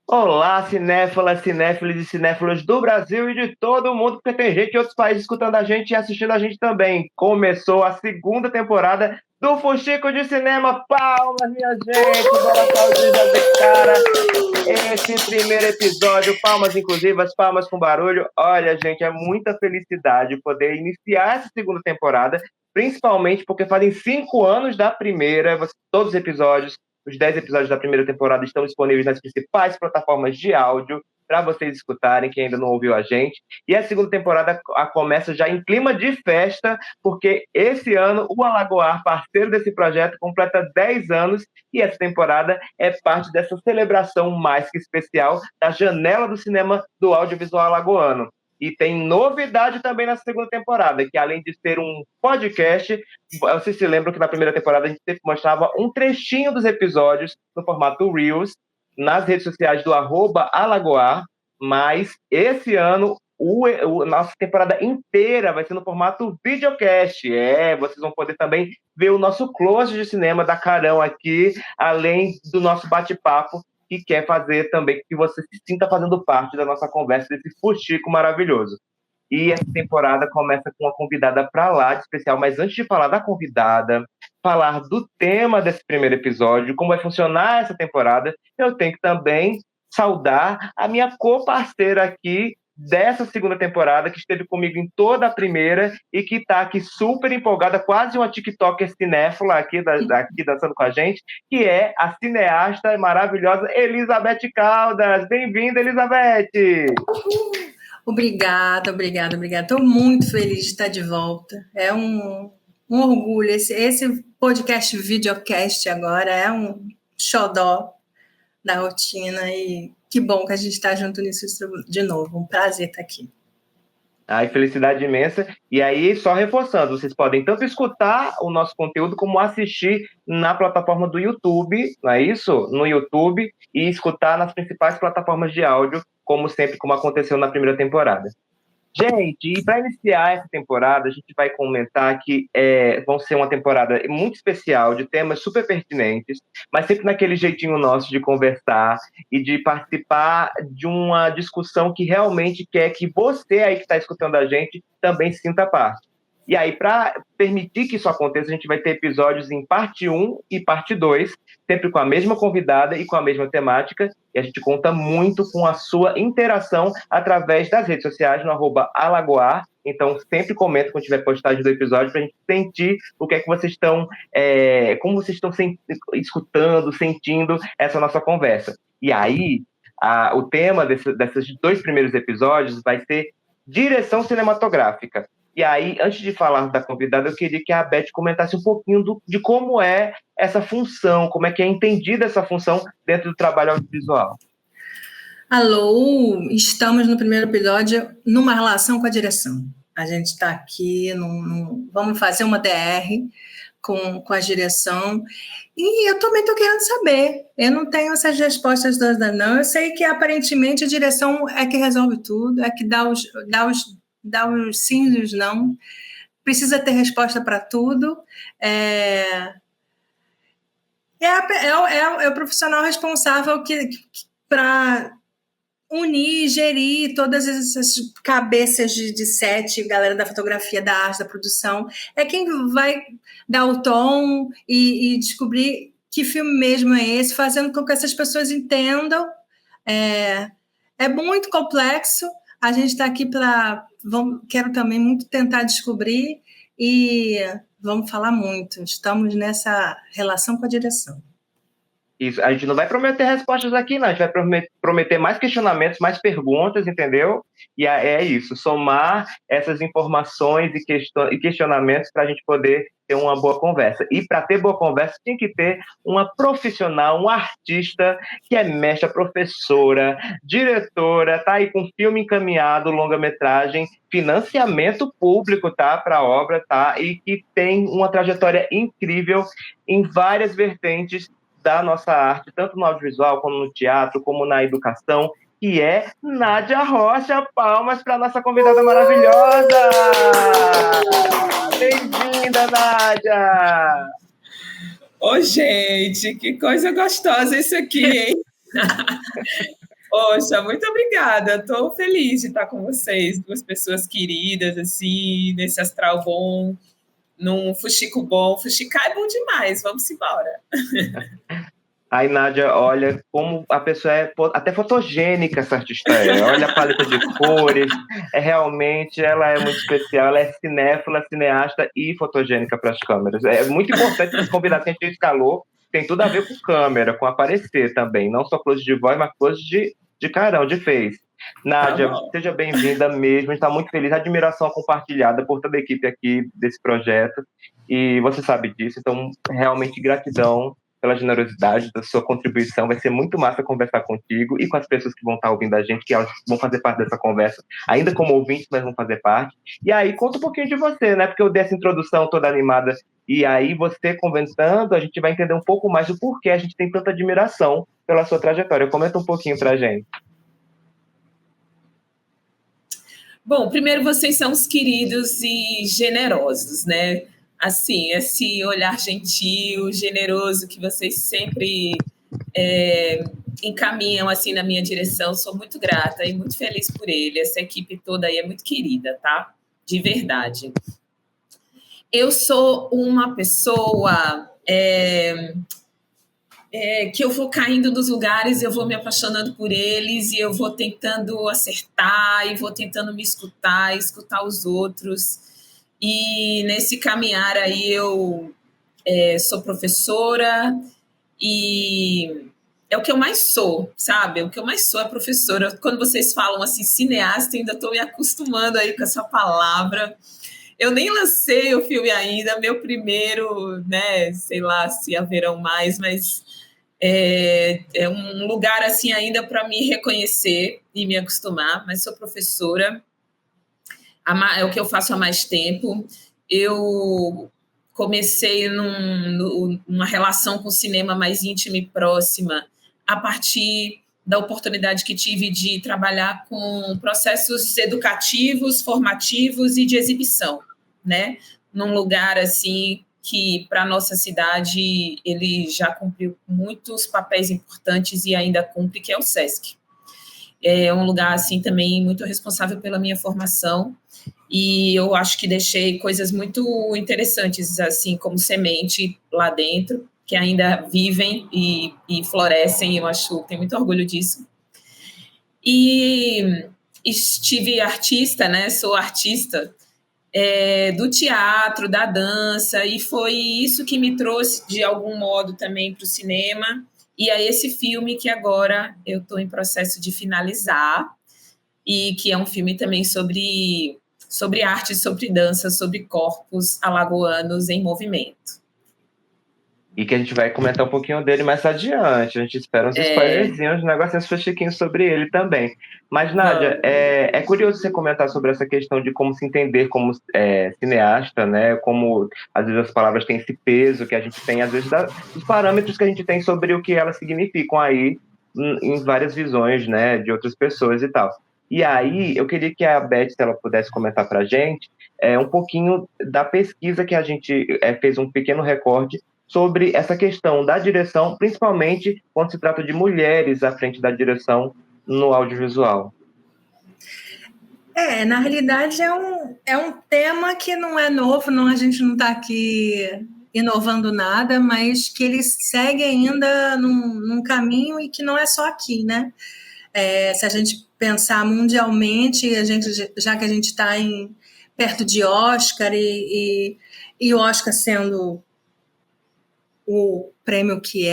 Olá, cinéfilas, cinéfilos e cinéfilos do Brasil e de todo o mundo, porque tem gente de outros países escutando a gente e assistindo a gente também. Começou a segunda temporada do Fuxico de Cinema. Palmas, minha gente! Bora aplaudir já de cara esse primeiro episódio. Palmas inclusivas, palmas com barulho. Olha, gente, é muita felicidade poder iniciar essa segunda temporada, principalmente porque fazem 5 anos da primeira. Todos os episódios, os 10 episódios da primeira temporada estão disponíveis nas principais plataformas de áudio para vocês escutarem, quem ainda não ouviu a gente. E a segunda temporada começa já em clima de festa, porque esse ano o Alagoar, parceiro desse projeto, completa 10 anos e essa temporada é parte dessa celebração mais que especial da janela do cinema do audiovisual alagoano. E tem novidade também na segunda temporada, que além de ser um podcast, vocês se lembram que na primeira temporada a gente sempre mostrava um trechinho dos episódios no formato Reels, nas redes sociais do @alagoar, mas esse ano nossa temporada inteira vai ser no formato videocast. Vocês vão poder também ver o nosso close de cinema da Carão aqui, além do nosso bate-papo, que quer fazer também que você se sinta fazendo parte da nossa conversa, desse fuxico maravilhoso. E essa temporada começa com uma convidada para lá de especial, mas antes de falar da convidada, falar do tema desse primeiro episódio, como vai funcionar essa temporada, eu tenho que também saudar a minha co-parceira aqui dessa segunda temporada, que esteve comigo em toda a primeira e que está aqui super empolgada, quase uma TikToker cinéfila aqui dançando com a gente, que é a cineasta maravilhosa Elizabeth Caldas. Bem-vinda, Elizabeth! Obrigada. Estou muito feliz de estar de volta. É um orgulho. Esse podcast, videocast agora, é um xodó da rotina e que bom que a gente está junto nisso de novo. Um prazer estar aqui. Ai, felicidade imensa. E aí, só reforçando, vocês podem tanto escutar o nosso conteúdo como assistir na plataforma do YouTube, não é isso? No YouTube, e escutar nas principais plataformas de áudio, como sempre, como aconteceu na primeira temporada. Gente, e para iniciar essa temporada, a gente vai comentar que vão ser uma temporada muito especial, de temas super pertinentes, mas sempre naquele jeitinho nosso de conversar e de participar de uma discussão que realmente quer que você aí que está escutando a gente também sinta parte. E aí, para permitir que isso aconteça, a gente vai ter episódios em parte 1 e parte 2, sempre com a mesma convidada e com a mesma temática, e a gente conta muito com a sua interação através das redes sociais, no @alagoar. Então, sempre comenta quando tiver postagem do episódio, para a gente sentir o que é que vocês estão, como vocês estão escutando, sentindo essa nossa conversa. E aí, o tema desses 2 primeiros episódios vai ser direção cinematográfica. E aí, antes de falar da convidada, eu queria que a Beth comentasse um pouquinho de como é essa função, como é que é entendida essa função dentro do trabalho audiovisual. Alô, estamos no primeiro episódio numa relação com a direção. A gente está aqui, vamos fazer uma DR com a direção. E eu também estou querendo saber. Eu não tenho essas respostas todas, não. Eu sei que aparentemente a direção é que resolve tudo, é que dá os sim e os não. Precisa ter resposta para tudo. É o profissional responsável para unir, gerir todas essas cabeças de set, galera da fotografia, da arte, da produção. É quem vai dar o tom e descobrir que filme mesmo é esse, fazendo com que essas pessoas entendam. É muito complexo. A gente está aqui quero também muito tentar descobrir e vamos falar muito. Estamos nessa relação com a direção. Isso, a gente não vai prometer respostas aqui, não. A gente vai prometer mais questionamentos, mais perguntas, entendeu? E é isso, somar essas informações e questionamentos para a gente poder ter uma boa conversa. E para ter boa conversa, tem que ter uma profissional, um artista que é mestra, professora, diretora, tá aí com filme encaminhado, longa-metragem, financiamento público, tá, para a obra, tá? E que tem uma trajetória incrível em várias vertentes da nossa arte, tanto no audiovisual, como no teatro, como na educação, que é Nádia Rocha. Palmas para a nossa convidada maravilhosa! Bem-vinda, Nádia! Ô, gente, que coisa gostosa isso aqui, hein? Poxa, muito obrigada. Estou feliz de estar com vocês, duas pessoas queridas, assim, nesse astral bom, num fuxico bom. Fuxicar é bom demais, vamos embora. Aí, Nádia, olha como a pessoa é até fotogênica, essa artista é. Olha a paleta de cores, realmente, ela é muito especial, ela é cinéfila, cineasta e fotogênica para as câmeras. É muito importante esse convidado que a gente escalou, tem tudo a ver com câmera, com aparecer também, não só close de voz, mas close de carão, de face. Nádia, seja bem-vinda mesmo, a gente está muito feliz, admiração compartilhada por toda a equipe aqui desse projeto, e você sabe disso, então realmente gratidão pela generosidade da sua contribuição. Vai ser muito massa conversar contigo e com as pessoas que vão estar ouvindo a gente, que elas vão fazer parte dessa conversa, ainda como ouvintes, mas vão fazer parte. E aí, conta um pouquinho de você, né? Porque eu dei essa introdução toda animada, e aí você conversando, a gente vai entender um pouco mais do porquê a gente tem tanta admiração pela sua trajetória. Comenta um pouquinho pra gente. Bom, primeiro, vocês são os queridos e generosos, né? Assim, esse olhar gentil, generoso que vocês sempre encaminham assim na minha direção, sou muito grata e muito feliz por ele. Essa equipe toda aí é muito querida, tá? De verdade. Eu sou uma pessoa que eu vou caindo nos lugares, eu vou me apaixonando por eles e eu vou tentando acertar e vou tentando me escutar os outros. E nesse caminhar aí eu sou professora e é o que eu mais sou, sabe? O que eu mais sou é professora. Quando vocês falam assim, cineasta, eu ainda estou me acostumando aí com essa palavra. Eu nem lancei o filme ainda, meu primeiro, né? Sei lá se haverão mais, mas é um lugar assim ainda para me reconhecer e me acostumar. Mas sou professora, é o que eu faço há mais tempo. Eu comecei numa relação com o cinema mais íntima e próxima a partir da oportunidade que tive de trabalhar com processos educativos, formativos e de exibição, né? Num lugar assim que para a nossa cidade ele já cumpriu muitos papéis importantes e ainda cumpre, que é o SESC. É um lugar assim também muito responsável pela minha formação e eu acho que deixei coisas muito interessantes assim como semente lá dentro, que ainda vivem e florescem, eu acho, tenho muito orgulho disso. E estive artista, né? Sou artista do teatro, da dança, e foi isso que me trouxe, de algum modo, também para o cinema, e a esse filme que agora eu estou em processo de finalizar, e que é um filme também sobre arte, sobre dança, sobre corpos alagoanos em movimento. E que a gente vai comentar um pouquinho dele mais adiante. A gente espera uns spoilerzinhos, negocinhos chiquinhos sobre ele também. Mas, Nádia, é curioso você comentar sobre essa questão de como se entender como cineasta, né? Como, às vezes, as palavras têm esse peso que a gente tem, às vezes, dos parâmetros que a gente tem sobre o que elas significam aí em várias visões, né? De outras pessoas e tal. E aí, eu queria que a Beth, se ela pudesse comentar para a gente, um pouquinho da pesquisa que a gente fez um pequeno recorte sobre essa questão da direção, principalmente quando se trata de mulheres à frente da direção no audiovisual. Na realidade é um tema que não é novo, a gente não está aqui inovando nada, mas que ele segue ainda num caminho e que não é só aqui, né? Se a gente pensar mundialmente, já que a gente está perto de Oscar e o Oscar sendo o prêmio que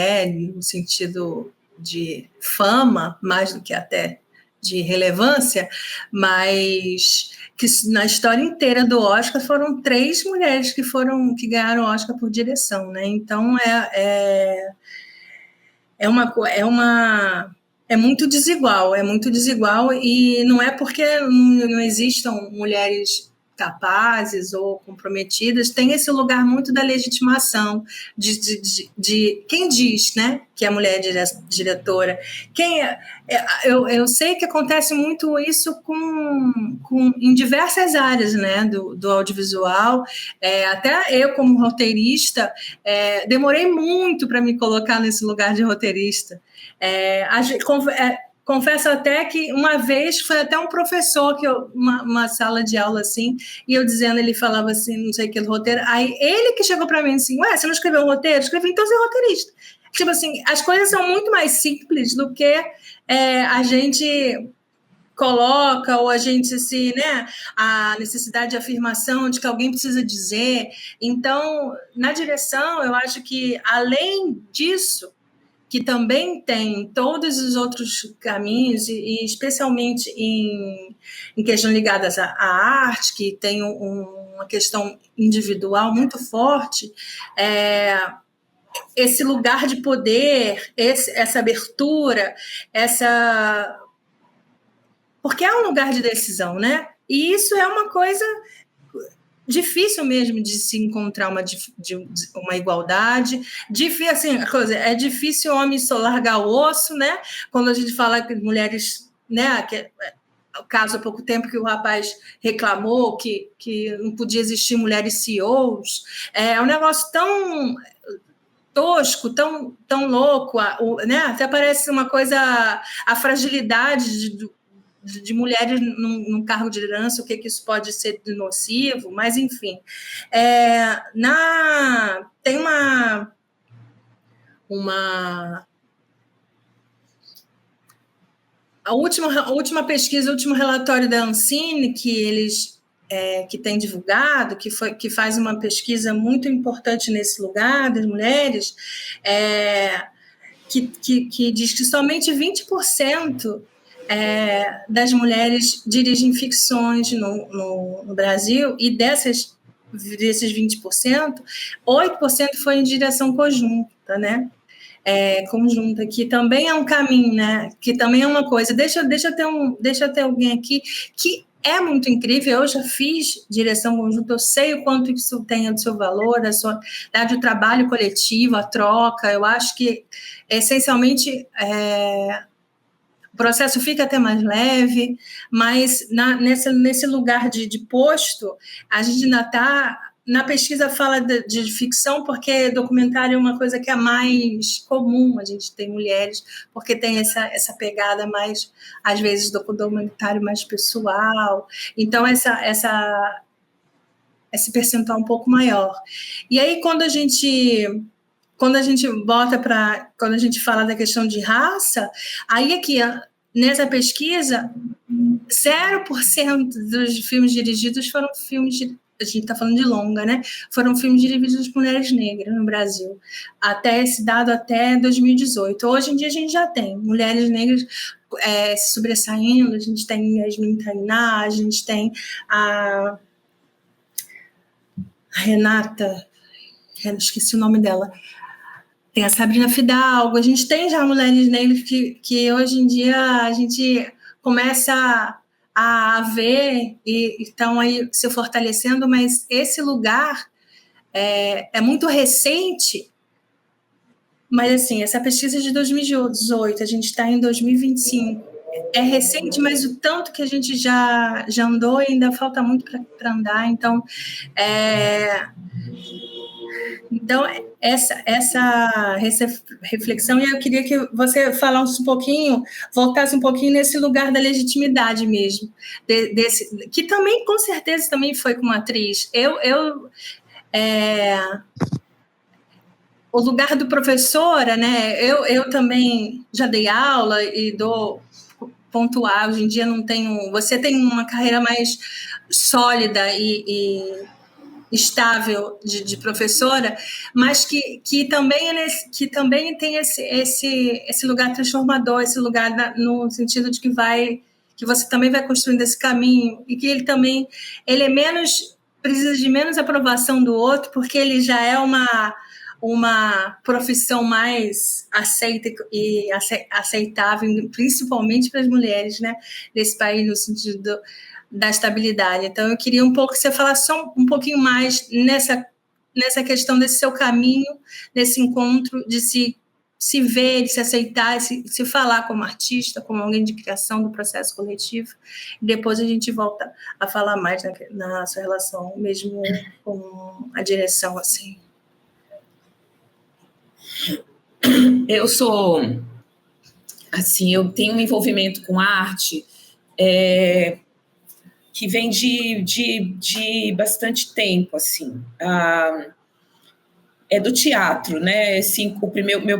no sentido de fama, mais do que até de relevância, mas que na história inteira do Oscar foram 3 mulheres que ganharam o Oscar por direção, né? Então é muito desigual, e não é porque não existam mulheres capazes ou comprometidas, tem esse lugar muito da legitimação de quem diz, né, que a mulher é diretora. Eu sei que acontece muito isso em diversas áreas, né, do audiovisual. Até eu, como roteirista, demorei muito para me colocar nesse lugar de roteirista. confesso até que uma vez foi até um professor, uma sala de aula assim, e eu dizendo, ele falava assim, não sei o que, do roteiro, aí ele que chegou para mim assim, ué, você não escreveu um roteiro? Escrevi, então você é roteirista. Tipo assim, as coisas são muito mais simples do que a gente coloca, ou a gente né, a necessidade de afirmação de que alguém precisa dizer. Então, na direção, eu acho que, além disso, que também tem todos os outros caminhos, e especialmente em questões ligadas à arte, que tem uma questão individual muito forte, esse lugar de poder, essa abertura, porque é um lugar de decisão, né? E isso é uma coisa difícil mesmo de se encontrar uma igualdade. Assim, é difícil o homem só largar o osso, né? Quando a gente fala que mulheres, né? O caso há pouco tempo que o rapaz reclamou que não podia existir mulheres CEOs. É um negócio tão tosco, tão louco, né? Até parece uma coisa, a fragilidade de mulheres num cargo de liderança, o que isso pode ser nocivo, mas enfim. Tem a última pesquisa, o último relatório da Ancine, que eles que tem divulgado, que faz uma pesquisa muito importante nesse lugar das mulheres, que diz que somente 20% das mulheres dirigem ficções no Brasil, e desses 20%, 8% foi em direção conjunta, né? Conjunta, que também é um caminho, né? Que também é uma coisa. Deixa eu ter alguém aqui que é muito incrível. Eu já fiz direção conjunta, eu sei o quanto isso tem do seu valor, do trabalho coletivo, a troca. Eu acho que, essencialmente, o processo fica até mais leve, mas nesse lugar de posto, a gente ainda está. Na pesquisa fala de ficção, porque documentário é uma coisa que é mais comum, a gente tem mulheres, porque tem essa pegada mais, às vezes, do documentário mais pessoal. Então, esse percentual um pouco maior. E aí, quando a gente quando a gente fala da questão de raça, aí aqui, nessa pesquisa, 0% dos filmes dirigidos foram filmes a gente está falando de longa, né? Foram filmes dirigidos por mulheres negras no Brasil, até esse dado até 2018. Hoje em dia a gente já tem mulheres negras se sobressaindo, a gente tem Yasmin Tainá, a gente tem a Renata, esqueci o nome dela, tem a Sabrina Fidalgo, a gente tem já mulheres negras que hoje em dia a gente começa a ver e estão aí se fortalecendo, mas esse lugar é muito recente. Mas, assim, essa pesquisa é de 2018, a gente está em 2025. É recente, mas o tanto que a gente já andou e ainda falta muito para andar. Então, essa reflexão, e eu queria que você falasse um pouquinho, voltasse um pouquinho nesse lugar da legitimidade mesmo, que também, com certeza, também foi como atriz. O lugar do professora, né? Eu também já dei aula e dou pontuar. Hoje em dia não tenho. Você tem uma carreira mais sólida e estável de professora, mas que também tem esse lugar transformador, esse lugar no sentido de que você também vai construindo esse caminho, e que ele precisa de menos aprovação do outro, porque ele já é uma profissão mais aceita e aceitável, principalmente para as mulheres, né, desse país, no sentido da estabilidade. Então, eu queria um pouco que você falasse só um pouquinho mais nessa questão desse seu caminho, desse encontro, de se ver, de se aceitar, se falar como artista, como alguém de criação do processo coletivo. E depois a gente volta a falar mais na sua relação, mesmo com a direção, assim. Eu sou assim, eu tenho um envolvimento com arte que vem de bastante tempo, assim. É do teatro, né? Assim,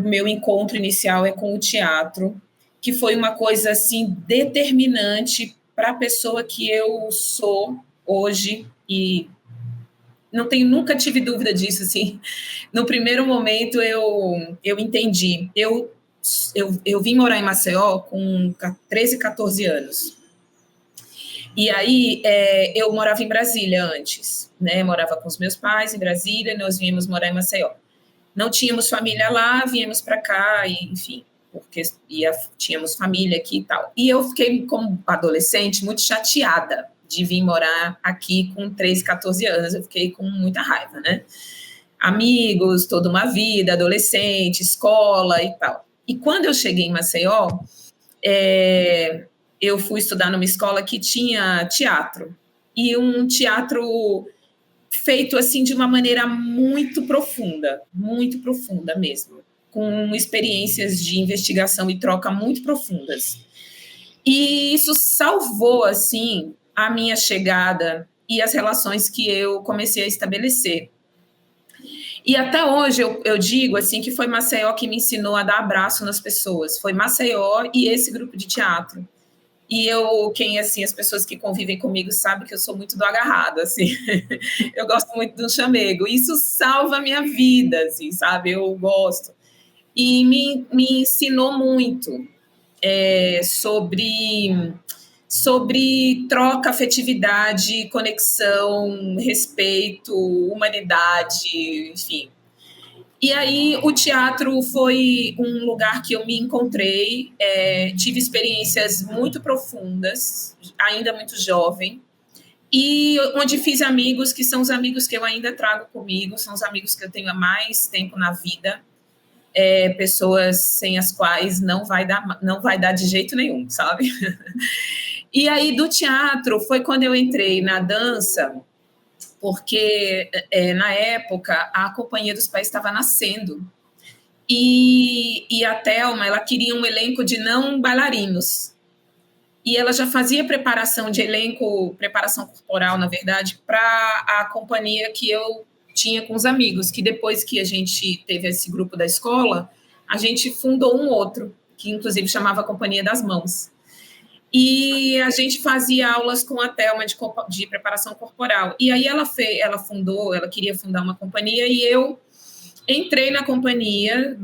meu encontro inicial é com o teatro, que foi uma coisa, assim, determinante para a pessoa que eu sou hoje, e nunca tive dúvida disso, assim. No primeiro momento, eu entendi. Eu vim morar em Maceió com 13, 14 anos. E aí, eu morava em Brasília antes, né? Morava com os meus pais em Brasília, e nós viemos morar em Maceió. Não tínhamos família lá, viemos para cá, e, enfim, porque tínhamos família aqui e tal. E eu fiquei, como adolescente, muito chateada de vir morar aqui com 13, 14 anos. Eu fiquei com muita raiva, né? Amigos, toda uma vida, adolescente, escola e tal. E quando eu cheguei em Maceió, eu fui estudar numa escola que tinha teatro. E um teatro feito assim de uma maneira muito profunda mesmo, com experiências de investigação e troca muito profundas. E isso salvou assim a minha chegada e as relações que eu comecei a estabelecer. E até hoje eu digo assim que foi Maceió que me ensinou a dar abraço nas pessoas. Foi Maceió e esse grupo de teatro. E as pessoas que convivem comigo sabem que eu sou muito do agarrado, assim. Eu gosto muito do chamego. Isso salva a minha vida, assim, sabe? Eu gosto. E me ensinou muito sobre troca, afetividade, conexão, respeito, humanidade, enfim. E aí o teatro foi um lugar que eu me encontrei, tive experiências muito profundas, ainda muito jovem, e onde fiz amigos que são os amigos que eu ainda trago comigo, são os amigos que eu tenho há mais tempo na vida, pessoas sem as quais não vai dar de jeito nenhum, sabe? E aí do teatro foi quando eu entrei na dança, porque na época a Companhia dos Pés estava nascendo e a Thelma ela queria um elenco de não bailarinos e ela já fazia preparação de elenco, preparação corporal, na verdade, para a companhia que eu tinha com os amigos, que depois que a gente teve esse grupo da escola, a gente fundou um outro, que inclusive chamava Companhia das Mãos. E a gente fazia aulas com a Thelma de preparação corporal. E aí ela queria fundar uma companhia, e eu entrei na companhia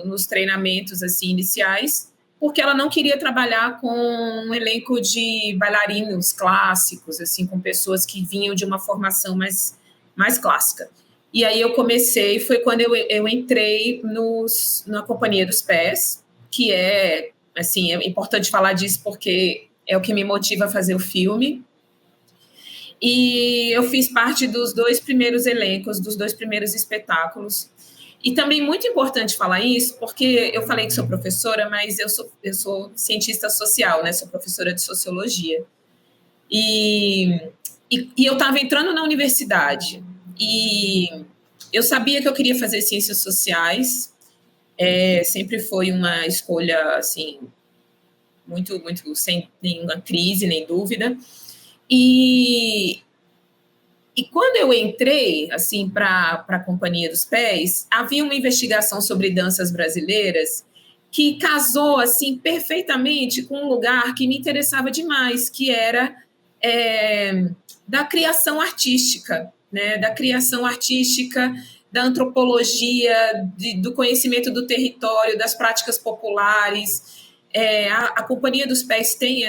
nos treinamentos assim, iniciais, porque ela não queria trabalhar com um elenco de bailarinos clássicos, assim, com pessoas que vinham de uma formação mais clássica. E aí eu comecei, foi quando eu entrei na Companhia dos Pés, que assim, é importante falar disso porque é o que me motiva a fazer o filme. E eu fiz parte dos 2 primeiros elencos, dos 2 primeiros espetáculos. E também muito importante falar isso, porque eu falei que sou professora, mas eu sou cientista social, né? Sou professora de sociologia. E eu estava entrando na universidade e eu sabia que eu queria fazer ciências sociais. Sempre foi uma escolha assim muito sem nenhuma crise nem dúvida, e quando eu entrei assim para a Companhia dos Pés, havia uma investigação sobre danças brasileiras que casou assim perfeitamente com um lugar que me interessava demais, que era da criação artística, né, da antropologia, do conhecimento do território, das práticas populares. A Companhia dos Pés tem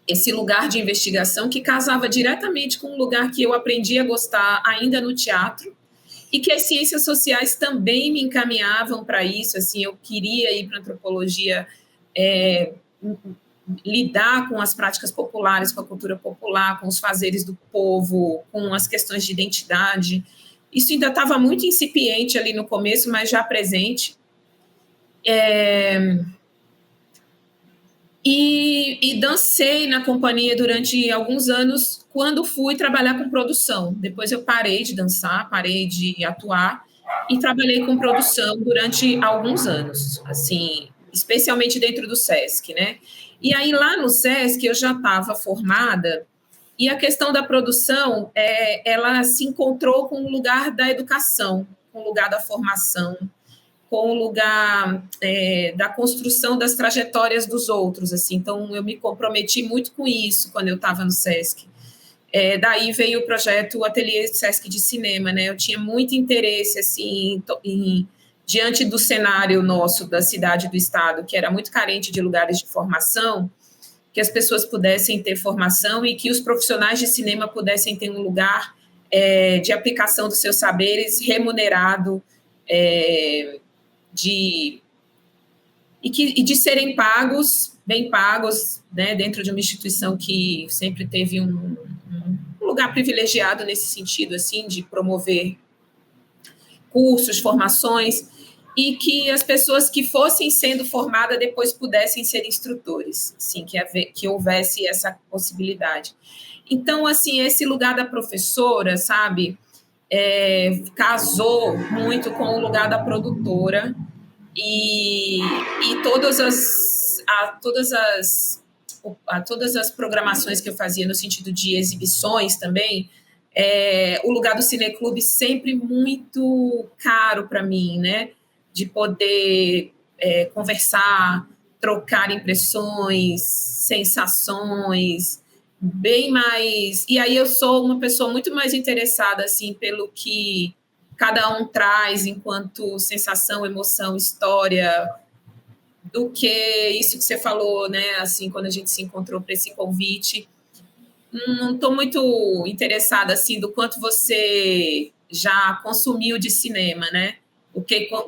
esse lugar de investigação que casava diretamente com um lugar que eu aprendi a gostar ainda no teatro, e que as ciências sociais também me encaminhavam para isso. Assim, eu queria ir para a antropologia, lidar com as práticas populares, com a cultura popular, com os fazeres do povo, com as questões de identidade. Isso ainda estava muito incipiente ali no começo, mas já presente. E dancei na companhia durante alguns anos, quando fui trabalhar com produção. Depois eu parei de dançar, parei de atuar, e trabalhei com produção durante alguns anos. Assim, especialmente dentro do SESC, né? E aí, lá no SESC, eu já estava formada, e a questão da produção, ela se encontrou com o lugar da educação, com o lugar da formação, com o lugar da construção das trajetórias dos outros, assim. Então, eu me comprometi muito com isso quando eu estava no SESC. Daí veio o projeto Ateliê SESC de Cinema, né? Eu tinha muito interesse, assim, diante do cenário nosso da cidade e do estado, que era muito carente de lugares de formação, que as pessoas pudessem ter formação e que os profissionais de cinema pudessem ter um lugar de aplicação dos seus saberes remunerado, de serem pagos, bem pagos, né, dentro de uma instituição que sempre teve um lugar privilegiado nesse sentido, assim, de promover cursos, formações, e que as pessoas que fossem sendo formadas depois pudessem ser instrutores, assim, que houvesse essa possibilidade. Então, assim, esse lugar da professora, sabe, casou muito com o lugar da produtora, e todas as programações que eu fazia no sentido de exibições também, o lugar do cineclube sempre muito caro para mim, né? De poder conversar, trocar impressões, sensações, bem mais... E aí eu sou uma pessoa muito mais interessada, assim, pelo que cada um traz enquanto sensação, emoção, história, do que isso que você falou, né? Assim, quando a gente se encontrou para esse convite. Não estou muito interessada, assim, do quanto você já consumiu de cinema, né?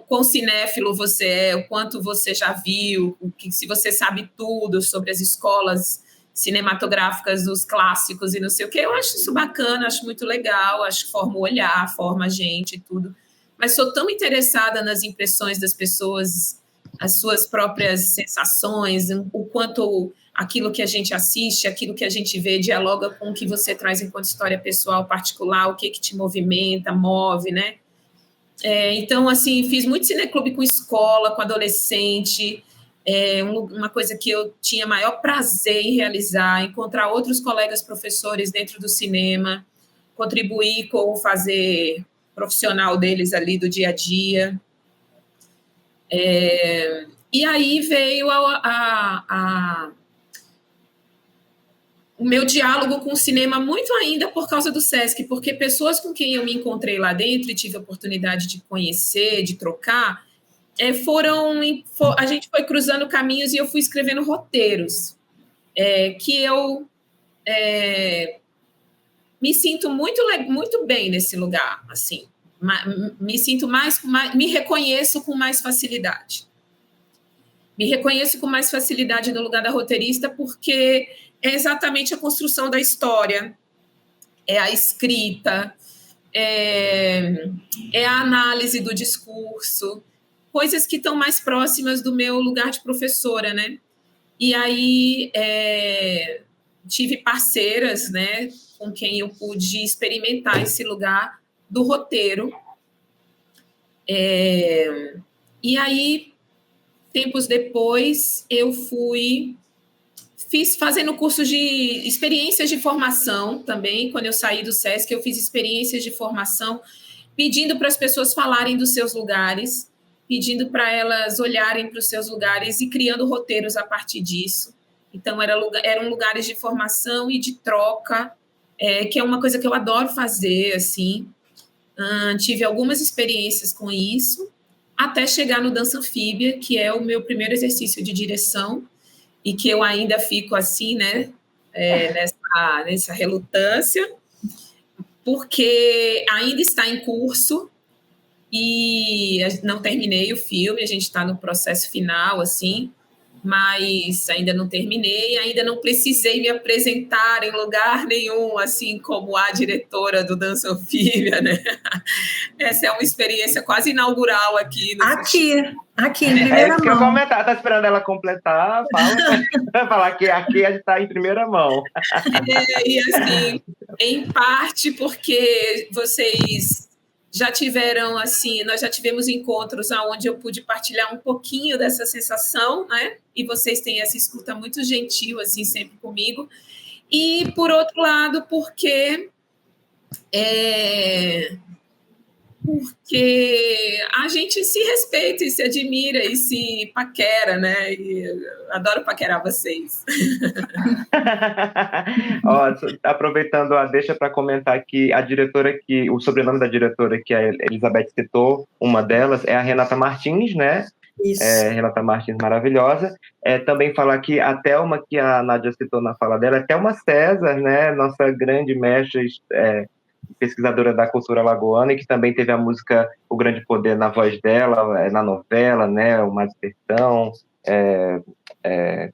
Quão cinéfilo você é, o quanto você já viu, se você sabe tudo sobre as escolas cinematográficas dos clássicos e não sei o quê. Eu acho isso bacana, acho muito legal, acho que forma o olhar, forma a gente e tudo. Mas sou tão interessada nas impressões das pessoas, as suas próprias sensações, o quanto aquilo que a gente assiste, aquilo que a gente vê dialoga com o que você traz enquanto história pessoal particular, o que te movimenta, move, né? Então, assim, fiz muito cineclube com escola, com adolescente, uma coisa que eu tinha maior prazer em realizar, encontrar outros colegas professores dentro do cinema, contribuir com o fazer profissional deles ali do dia a dia. E aí veio o meu diálogo com o cinema muito ainda por causa do SESC, porque pessoas com quem eu me encontrei lá dentro e tive a oportunidade de conhecer, de trocar, a gente foi cruzando caminhos e eu fui escrevendo roteiros, que eu me sinto muito bem nesse lugar, assim, me sinto me reconheço com mais facilidade. Me reconheço com mais facilidade no lugar da roteirista, porque é exatamente a construção da história, é a escrita, é a análise do discurso, coisas que estão mais próximas do meu lugar de professora, né? E aí tive parceiras, né, com quem eu pude experimentar esse lugar do roteiro. E aí, tempos depois, eu fiz fazendo curso de experiências de formação também. Quando eu saí do SESC, eu fiz experiências de formação, pedindo para as pessoas falarem dos seus lugares, pedindo para elas olharem para os seus lugares e criando roteiros a partir disso. Então, eram lugares de formação e de troca, que é uma coisa que eu adoro fazer, assim. Tive algumas experiências com isso, até chegar no Dança Anfíbia, que é o meu primeiro exercício de direção, e que eu ainda fico assim, né, nessa relutância, porque ainda está em curso e não terminei o filme, a gente está no processo final, assim, mas ainda não terminei, ainda não precisei me apresentar em lugar nenhum, assim como a diretora do Dança Anfíbia, né? Essa é uma experiência quase inaugural aqui. Aqui, em primeira mão. É isso que eu comentar, tá esperando ela completar, falar que aqui a gente está em primeira mão. E assim, em parte porque vocês nós já tivemos encontros onde eu pude partilhar um pouquinho dessa sensação, né? E vocês têm essa escuta muito gentil, assim, sempre comigo. E, por outro lado, porque a gente se respeita e se admira e se paquera, né? E adoro paquerar vocês. Ó, aproveitando a deixa para comentar que o sobrenome da diretora que a Elizabeth citou, uma delas é a Renata Martins, né? Isso. Renata Martins, maravilhosa. Também falar que a Thelma, que a Nádia citou na fala dela, é Thelma César, né? Nossa grande mestra, pesquisadora da cultura alagoana, e que também teve a música O Grande Poder na voz dela, na novela, né? O Mar do Sertão.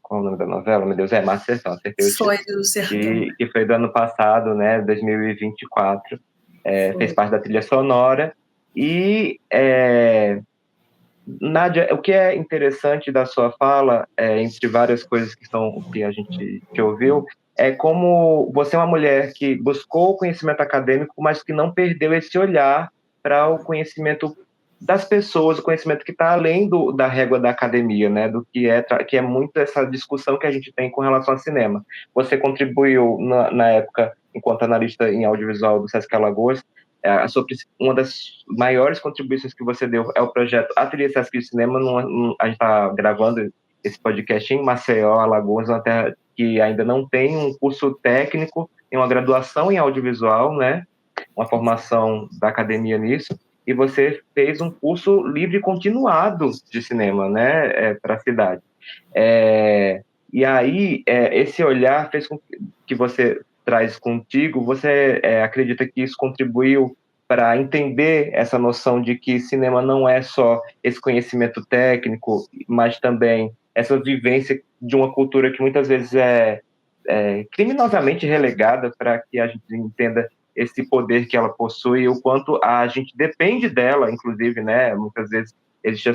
Qual é o nome da novela? Meu Deus, Mar do Sertão, acertei o título. Foi do Sertão. Que foi do ano passado, né? 2024. Fez parte da trilha sonora. E, Nádia, o que é interessante da sua fala, entre várias coisas que a gente te ouviu, é como você é uma mulher que buscou o conhecimento acadêmico, mas que não perdeu esse olhar para o conhecimento das pessoas, o conhecimento que está além da régua da academia, né? Do que é muito essa discussão que a gente tem com relação ao cinema. Você contribuiu na época, enquanto analista em audiovisual do Sesc Alagoas, uma das maiores contribuições que você deu é o projeto Ateliê Sesc de Cinema. A gente está gravando esse podcast em Maceió, Alagoas, uma terra que ainda não tem um curso técnico, tem uma graduação em audiovisual, né? Uma formação da academia nisso, e você fez um curso livre continuado de cinema, né? Para a cidade. E aí, esse olhar fez com que você traz contigo, você acredita que isso contribuiu para entender essa noção de que cinema não é só esse conhecimento técnico, mas também essa vivência de uma cultura que muitas vezes é criminosamente relegada, para que a gente entenda esse poder que ela possui e o quanto a gente depende dela, inclusive, né? Muitas vezes existe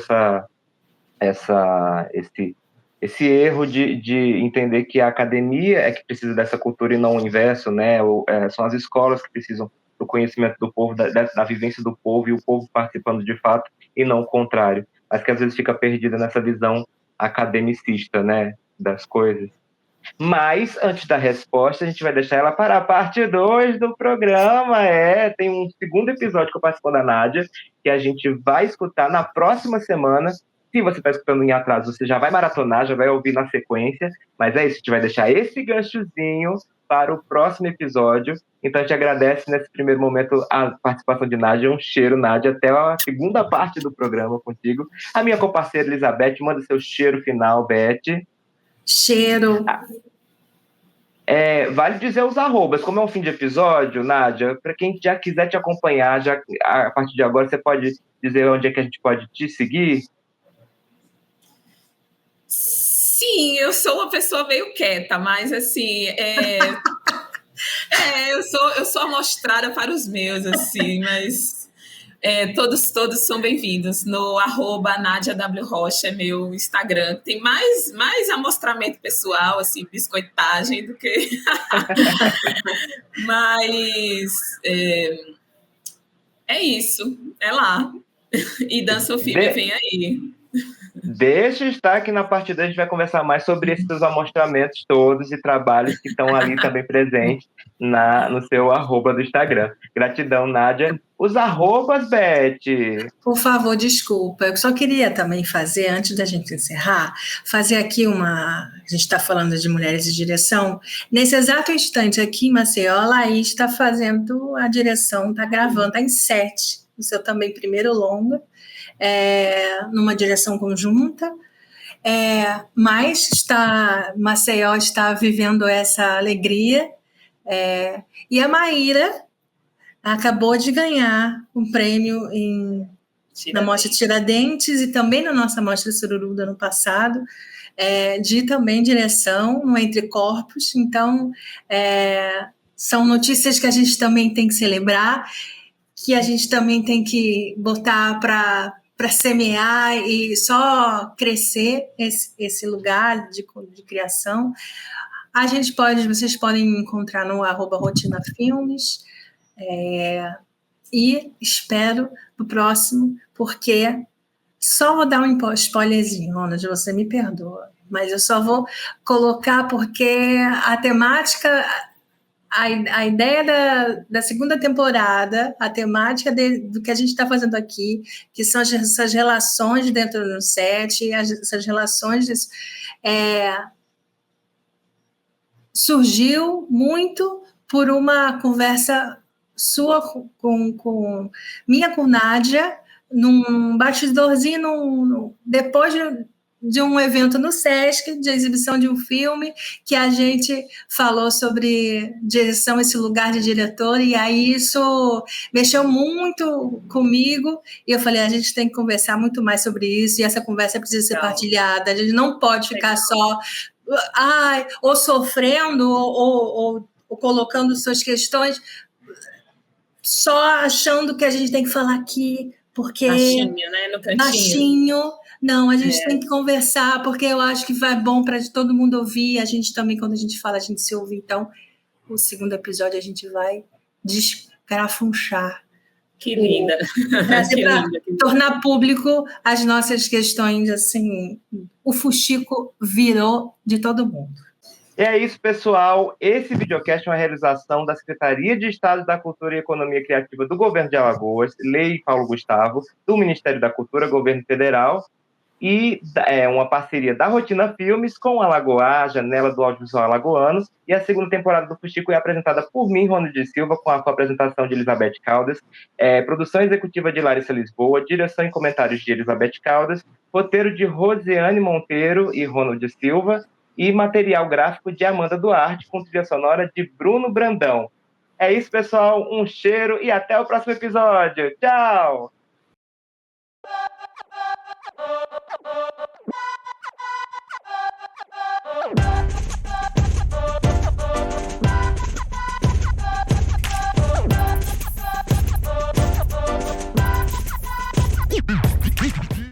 esse erro de entender que a academia é que precisa dessa cultura e não o inverso, né? São as escolas que precisam do conhecimento do povo, da vivência do povo, e o povo participando de fato, e não o contrário. Mas que às vezes fica perdida nessa visão academicista, né, das coisas. Mas, antes da resposta, a gente vai deixar ela para a parte 2 do programa. Tem um segundo episódio que eu participo da Nádia, que a gente vai escutar na próxima semana. Se você está escutando em atraso, você já vai maratonar, já vai ouvir na sequência. Mas é isso, a gente vai deixar esse ganchozinho para o próximo episódio. Então, a gente agradece nesse primeiro momento a participação de Nádia. Um cheiro, Nádia, até a segunda parte do programa contigo. A minha comparceira Elizabeth, manda seu cheiro final, Beth. Cheiro. Vale dizer os arrobas. Como é um fim de episódio, Nádia, para quem já quiser te acompanhar, a partir de agora, você pode dizer onde é que a gente pode te seguir? Sim, eu sou uma pessoa meio quieta, mas assim, eu sou amostrada para os meus, assim, mas todos são bem-vindos. No @NádiaWRocha é meu Instagram. Tem mais amostramento pessoal, assim, biscoitagem do que... Mas é isso, é lá. E Dança o Filme vem aí. Deixa estar que na parte 2 a gente vai conversar mais sobre esses amostramentos todos e trabalhos que estão ali também presentes no seu arroba do Instagram. Gratidão, Nádia. Os arrobas, Beth. Por favor, desculpa. Eu só queria também fazer, antes da gente encerrar, fazer aqui a gente está falando de mulheres de direção. Nesse exato instante aqui em Maceió, a Laís está fazendo a direção, está gravando, está em 7, o seu também primeiro longa, numa direção conjunta. Mas Maceió está vivendo essa alegria. E a Maíra acabou de ganhar um prêmio na Mostra Tiradentes e também na nossa Mostra Sururu do ano passado, de também direção no Entre Corpos. Então, são notícias que a gente também tem que celebrar, que a gente também tem que botar para semear e só crescer esse lugar de criação. Vocês podem me encontrar no @RotinaFilmes, E espero pro próximo, porque só vou dar um spoilerzinho, Ronald, você me perdoa, mas eu só vou colocar porque a temática, a ideia da segunda temporada, a temática do que a gente está fazendo aqui, que são essas relações dentro do set, essas relações surgiu muito por uma conversa sua com minha com Nádia, num bastidorzinho, depois de um evento no Sesc, de exibição de um filme, que a gente falou sobre direção, esse lugar de diretor, e aí isso mexeu muito comigo, e eu falei, a gente tem que conversar muito mais sobre isso, e essa conversa precisa ser partilhada, a gente não pode ficar só ou sofrendo, ou colocando suas questões, só achando que a gente tem que falar aqui, porque... Baixinho, né? No cantinho. Baixinho. Não, a gente tem que conversar, porque eu acho que vai bom para todo mundo ouvir, a gente também, quando a gente fala, a gente se ouve. Então, o segundo episódio a gente vai descarafunchar. Que linda. Para tornar público as nossas questões, assim, o fuxico virou de todo mundo. E é isso, pessoal. Esse videocast é uma realização da Secretaria de Estado da Cultura e Economia Criativa do Governo de Alagoas, Lei Paulo Gustavo, do Ministério da Cultura, Governo Federal, e é uma parceria da Rotina Filmes com a Alagoá, Janela do Audiovisual Alagoano, e a segunda temporada do Fuxico é apresentada por mim, Ronald de Silva, com a apresentação de Elizabeth Caldas, produção executiva de Larissa Lisboa, direção e comentários de Elizabeth Caldas, roteiro de Rosiane Monteiro e Ronald de Silva, e material gráfico de Amanda Duarte, com trilha sonora de Bruno Brandão. É isso, pessoal. Um cheiro e até o próximo episódio. Tchau!